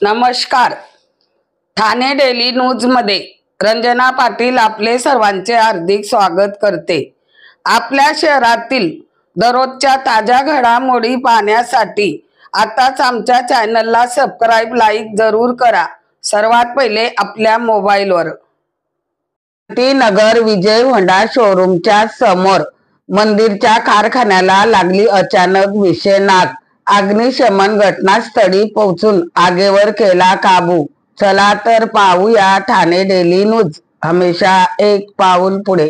नमस्कार। Thane daily news मध्ये रंजना पाटील आपले सर्वांचे हार्दिक स्वागत करते। आपल्या शहरातील दररोजच्या ताज्या घडामोडी पाहण्यासाठी आताच आमच्या चॅनलला सबस्क्राइब लाईक जरूर करा। सर्वात पहिले आपल्या मोबाईलवर नगर विजय होंडा शोरूमच्या समोर मंदिरच्या कारखान्याला लागली अचानक विषारी आग। अग्निशमन घटनास्थळी पोहोचून आगीवर केला काबू। चला तर पाहूया ठाणे डेली न्यूज, हमेशा एक पाऊल पुढे।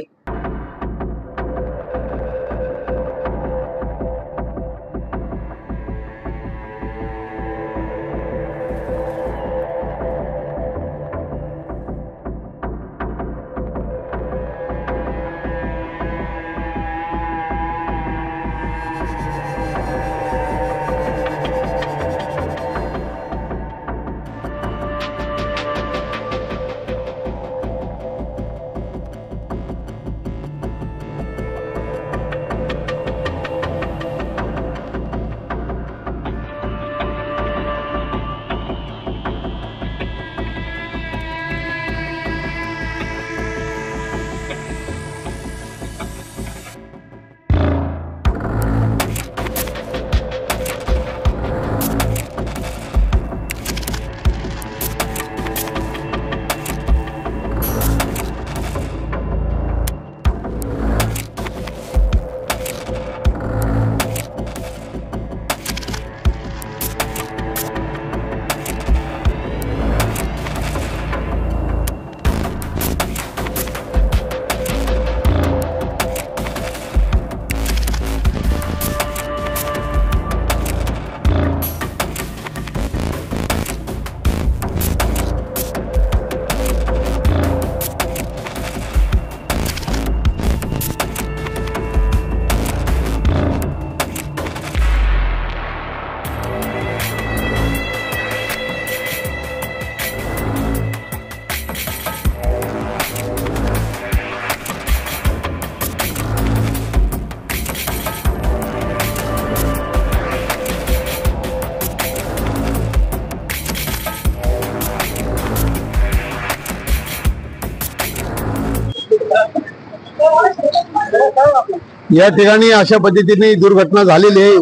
या ठिकाणी अशा पद्धतीने दुर्घटना झालेली आहे।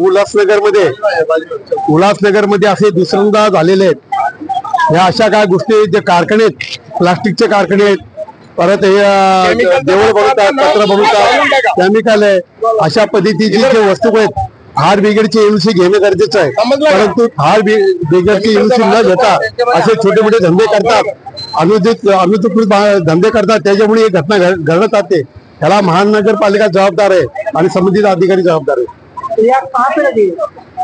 उल्हासनगर मध्ये असे दुसऱ्यांदा झालेले आहेत। या अशा काय गोष्टी जे कारखाने प्लास्टिकचे कारखाने आहेत, परत हे देवळ बनवतात, पत्र बनवतात, केमिकल आहे, अशा पद्धतीची जे वस्तू आहेत फायर ब्रिगेडची एनओसी घेणे गरजेचं आहे। परंतु फायर ब्रिगेडची एनओसी न घेता असे छोटे मोठे धंदे करतात, अनुचित धंदे करतात, त्याच्यामुळे ही घटना घडत असते। त्याला महानगरपालिका जवाबदार है और संबंधित अधिकारी जवाबदार है।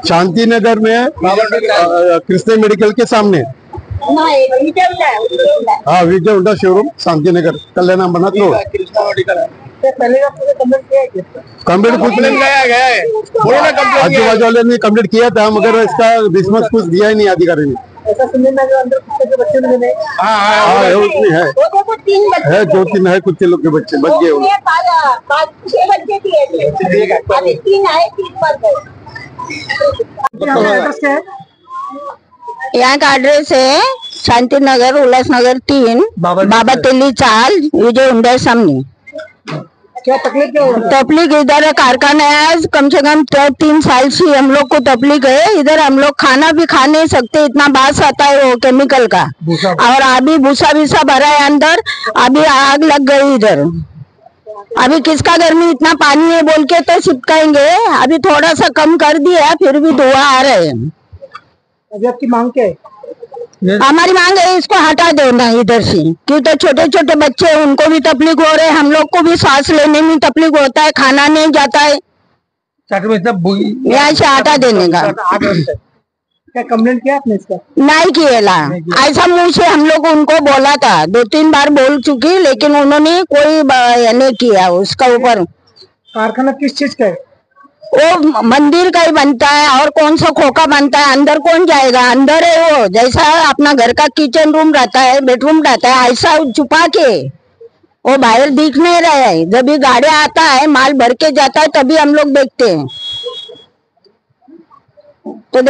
शांतिनगर में कृष्ण मेडिकल के सामने हाँ विजय होंडा शोरूम शांतिनगर कल्याण अंबरनाथ रोड। कंप्लीट कुछ नहीं गया है, आजू बाजू वाले ने कंप्लीट किया था, मगर इसका रिस्पॉन्स कुछ दिया ही नहीं अधिकारी ने। ऐसा सुनने में अंदर कुछ के बच्चे मिले हैं। हाँ है, दो तीन है, कुछ लोग के बच्चे बच गए। 5-6 बच्चे थे, अभी 3 आए, 3 मर गए। यहाँ का एड्रेस है शांतिनगर उल्लासनगर 3 बाबा तेली चाल विजय होंडा सामने। क्या तकलीफ क्या हो रही है? तकलीफ इधर कारखाना है, कम से कम 3 साल से हम लोग को तकलीफ है। इधर हम लोग खाना भी खा नहीं सकते, इतना बास आता है वो केमिकल का। और अभी भूसा भूसा भरा है अंदर, अभी आग लग गई इधर। अभी किसका घर में इतना पानी है बोल के तो छिपकाएंगे, अभी थोड़ा सा कम कर दिया, फिर भी धुआं आ रहे हैं। अभी आपकी मांग क्या है? हमारी मांग है इसको हटा देना इधर से, क्यों तो छोटे छोटे बच्चे हैं, उनको भी तकलीफ हो रहे है, हम लोग को भी सांस लेने में तकलीफ होता है, खाना नहीं जाता है। यहाँ से हटा देने का। क्या कंप्लेंट किया आपने इसका? नहीं किया, ऐसा मुंह से हम लोग उनको बोला था, 2-3 बार बोल चुकी, लेकिन उन्होंने कोई नहीं किया उसका ऊपर। कारखाना किस चीज का है? वो मंदिर का ही बनता है, और कौन सा खोखा बनता है, अंदर कौन जाएगा? अंदर है वो, जैसा अपना घर का किचन रूम रहता है, बेडरूम रहता है, ऐसा छुपा के वो बाहर दिख नहीं रहा है। जब भी गाड़ी आता है, माल भर के जाता है, तभी हम लोग देखते हैं। तो